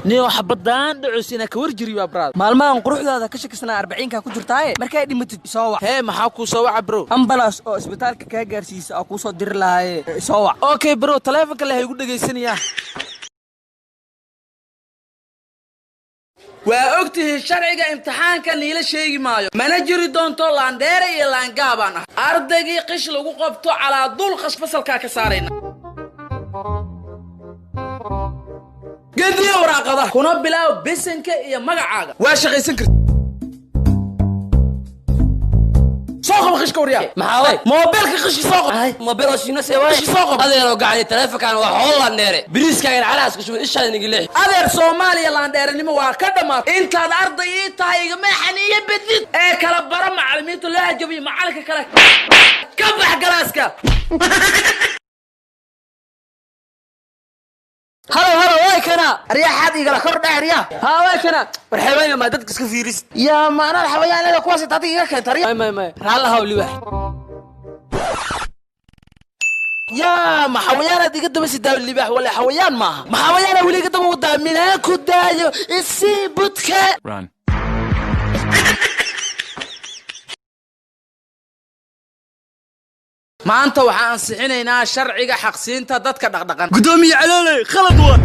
نيو حبدان دعوسينا كورجري يا براد maalmahan quruxdaada ka shakisnaa 40 ka ku jirtaaye markay dhimatid soo wax هي maxaa ku soo waca bro ambulance oo isbitaalka ka gaarsiisa oo ku soo dir lahaye soo wax okay bro taleefanka la igu dhageysanaya waa ogtahay sharciga imtixaanka niila sheegi maayo mana jiri doonto laandheere iyo laangaabaan ardaygii qish lagu qabto calaa dul qas fasalka ka saarayna gadiyo waraaqada kuna bilaaw bisanka iyo magacaaga waa shaqaysan kartid سوق الخش كوريا محاوي موبايلك خش سوق موبايل شنو سوى سوق هذا لو قاعد تلفك انا والله نيري بريس كان على اسك شو ايش هذا نقول هذا سوماليا لانديرنimo waa ka dhamaad intaad arday tahay ma xaniye bedid ee kala bara macallimiintu la jabi macallinka kala ka bax galaaska هلا واي كنا رياحات igala kor dhaariya ها واي كنا marxabayna ma dadka iska fiiris يا ما انا الحويانada kuwaas inta iga keentay ما رالها ولي واحد يا ما حويانات iga daba sidaa libaax wala xawayaan maaha ma xawayaana wali iga daba wadaa minaa ku daayo isi budka run maanta waxaan ansixinaynaa sharciga xaqsiinta dadka dhaqdhaqan gudoomiye caloolay khalad waa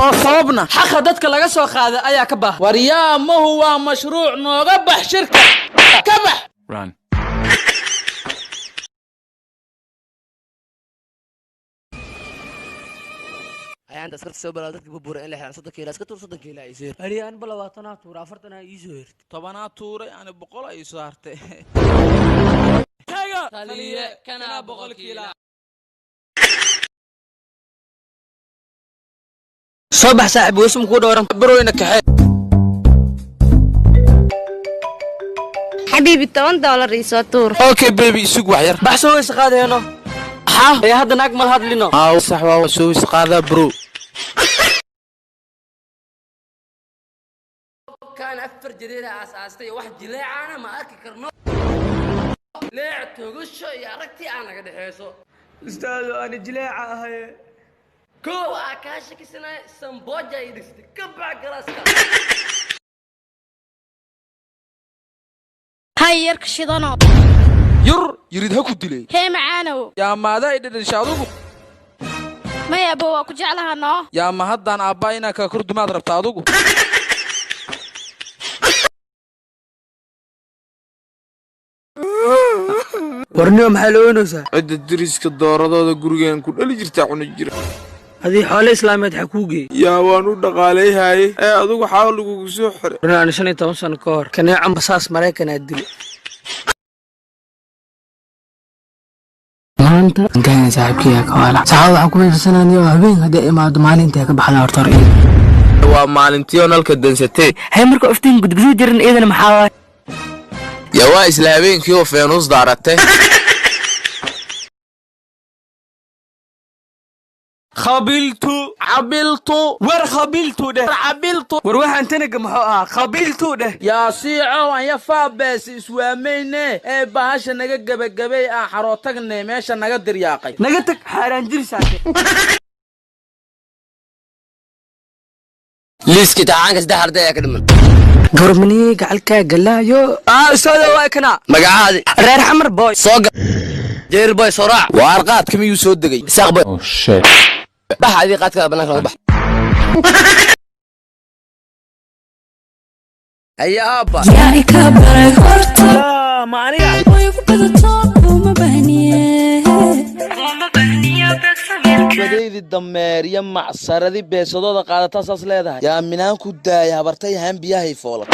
oo sababna xaqa dadka laga soo qaaday ayaa ka baahan waryaa ma huwa mashruuc nooga bax shirka ka bax run ayaan daskarta soo balaa dadka bubuura in la xiraan 30 kiilo iska tuur 30 kiilo ay soo ariyaan bal 20 tuur 40 ay soo hirtay 10 tuuray aan 100 ay soo hartay taliye kana 100 kiilo صباح صاحب واسم كو دوران بروينا كحي حبيبي $10 يسوتور اوكي بيبي سوق وحير بحسوا اسقادينو ها يا هذا ناق مال هادلينو اه صح waa soo isqaada bro كان أفر جريرة أساستي واحد جليع أنا ما أكل كرنو ليع توغشو يا ركتي أنا قد حيسو استاذ انا جليعه هي كو أكاشك سنة سمبوجا يدستي كبع قراسكا هاي يرك شيطانو يريد هكو دلي هي معانا يا ما دا idhashadugu ما يا ابو ku jeclaha no يا ما haddaan aabayna ka kurdumaad rabta adugu warniyo maxaa loo weynaysaa cidda deriska dooradooda gurigeen ku dhali jirtaa cuni jira hadii xoolo islaameed xakuuge yaa waan u dhaqaaleeyahay ee adigu xaal lagugu soo xiray warnaan 15 sano ka hor kaneecan basaas Mareykan aad dili maanta kan saaxiibkii ka wala saacad waxaan ku meesanaaniyo habeen hadii imaado maalinta ka baxda horta waa maalintii nalka dansatay hay marka iftiin gudgudu jirin eedana maxaa yaa waa isla habeenkii oo feenus daaratay عبلت war khabiltu dheh عبلت war waxaan tanaga maxuu ahaa khabiltu dheh يا سيعو ان يفابس اسوامينه ee bahasha naga gabagabay aan xarootagne meesha naga diryaaqay naga tag xaraan jirsaate liiska tacaanka saddex arday ayaa ka dhiman gormani gacalka galaayo ustaad waa kana magacaadi reer xamar boy soo gal jeer boy soo raac waa arqaadka miyuu soo degay isaaq boy oh shit bax adii qaadka banaanka laga bax هيا ابا يا إكبر هرتا ma aniga ويبقى وما بهنيه badaydi dameeriya macsaradii beesadooda qaadata saas leedahay yaa minaan ku daaya habartay haan biyahay foolad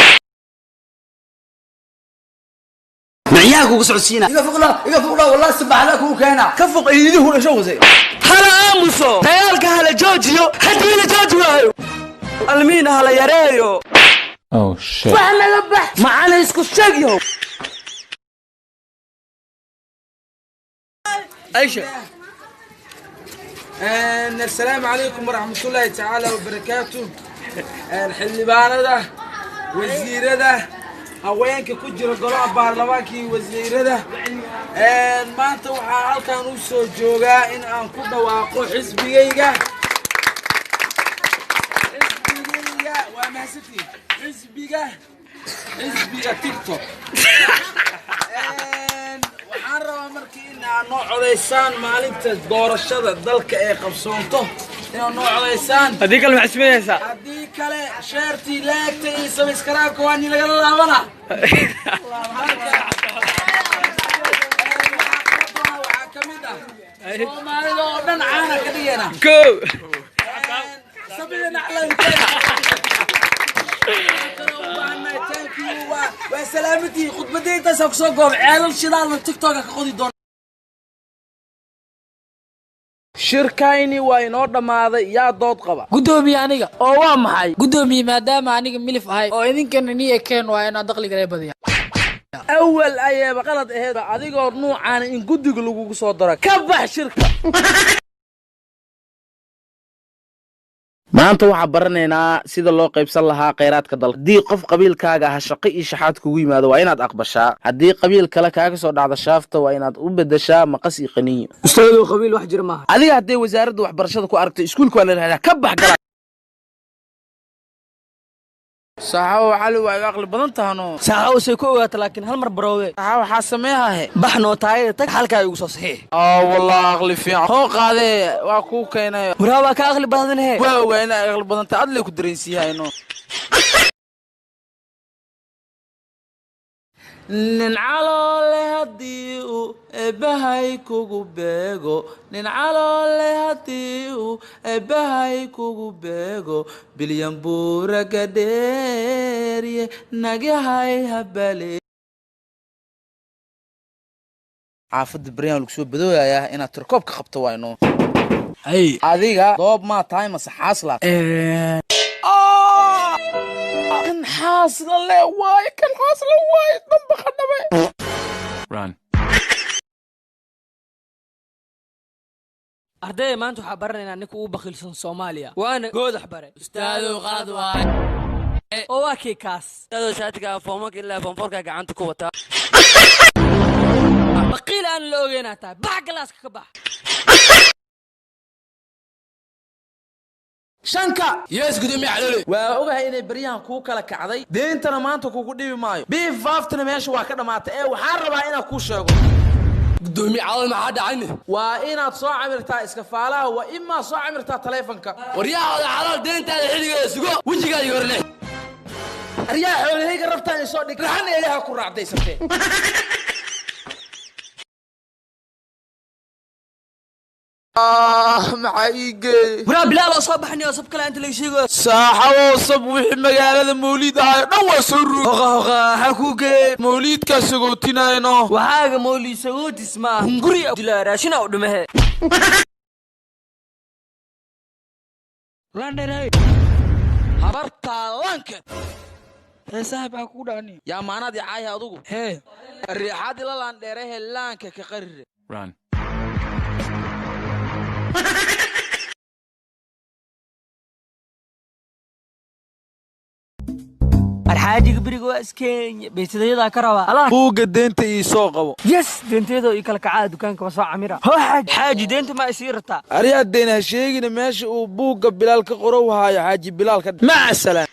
معياك وسعودينا إذا فقنا والله سبح لك وكينا كفق إيديه ولا شو زي هلا أمسو خيالك هلا جوجيو حتى هلا جوجيو المين هلا يريو oh shit فاحنا ذبح معانا يسكو الشقيو أيشة السلام عليكم ورحمة الله تعالى وبركاته الحلبانة ده وزيرة ده haweenka ku jira golaha baarlamaankii wasiirada maanta waxaa halkan u soo joogaa in aan ku dhawaaqo xisbigayga mahadsantihiin xisbiga tiktok waxaan rabaa markii inaad noo codaysaan maalinta doorashada dalka ee qabsoonto inaad noo codaysaan haddii kale maxaa sameynaysaa haddii kale sheertii laagta iyo sabiskaraabka waa ni lagala laabana waxaa ka mid ah soomaalida oo dhan caana ka dhigana sabidana calankeeda waa salaamatii khudbadda intaasa ku soo goob ceelal shidaalna tiktoka ka qodi doona shirkayni waa inoo dhammaaday yaa dood qaba gudoomiye aniga oo waa maxay gudoomiye maadaama aniga milif ahay oo idinkana niye keen waa inaan dakhliga la badiya awal ayaaba qalad aheed adigoo nuucaana in guddiga lagugu soo daro ka bax shirka maanta waxaan baranaynaa sida loo qaybsan lahaa kheyraadka dalka haddii qof qabiilkaaga ah shaqo iyo shaxaad kugu yimaado waa inaad aqbashaa haddii qabiil kale kaaga soo dhacda shaafta waa inaad u bedeshaa maqas iyo qaniyo ustaadow qabiil wax jira maaha adiga haddii wasaaradda waxbarashada ku aragtay iskuulka waa la yidhahdaa ka bax gala saxaabo cali waa iga aqli badan tahano saxaabo say ku ogaata laakiin hal mar baroowe saxaabo waxaa sameeyahahe bax noo taayada tag halkaa igu soo saxiix wallah aqli fiican hoo qaadee waa kuu keenay waraa waa ka aqli badan he waa ogaa inaa aqli badan tahay adlay ku dareensiiyahayno nin caloole haddii uu eebbahay kugu beego nin caloole haddii uu eebbahay kugu beego bilyan buuraga dheeriye nagahay habale xaafadda baryaan lagu soo badooyayaa inaad tirkoob ka qabto waa inoo adiga doob maa tahay mase xaaslaad kan xaasla le waaye kan xaasla waaye damba qadhabe ardayda maanta waxaa baranaynaa ninka ugu bakhilsan Soomaaliya waana goodax bare ustaadow qaad waay oo waa kii kaas ustaadow shaatiga foomka ilaa foomforka gacanta ku wata baqiil aan la ogeynaa tahay bax galaaska ka bax shanka yes gudoomiye calole waa ogahay inay baryahan kuu kala kacday deentana maanta kugu dhibi maayo biifaaftina meesha waa ka dhammaatay ee waxaan rabaa inaan kuu sheego gudoomiye calole maxaa dhacayne waa inaad soo camirtaa iskafaalaha waa imaa soo camirtaa taleefanka waryahooda calool deentaada xilligeeda sugo wejigaada iyo horle aryaa xoolahayga rabtaan isoo dhig raxan eelaha ku raacdaysatee maxaa ii geeyey waraa bilaal oo soo baxnay oo sab kale inta laga sheego saaxabow sab wixii magaalada mawliid ahayo dhan waa soo ruug hoqa waxaa kuu geeyey mawliidkaa sagootinayno waxaaga mawliid sagootis maa hunguri dilaa raashina u dhimahe landheray habartaa lanket hee saaxib waxaa kugu dhacani yaa maanaad icaaya adugu hee riixaad ila laandheerahe laanka ka qarire arxaajiga beriga waa iskenya baytadayadaa ka rabaa buugga deenta ii soo qabo yes deentayadoo ii kala kacaa dukaanka waa soo camira hoo xaaji deenta ma isii rataa aryaa deen ha sheegina meesha uu buugga bilaal ka qorow haayo xaaji bilaal ka maca salaam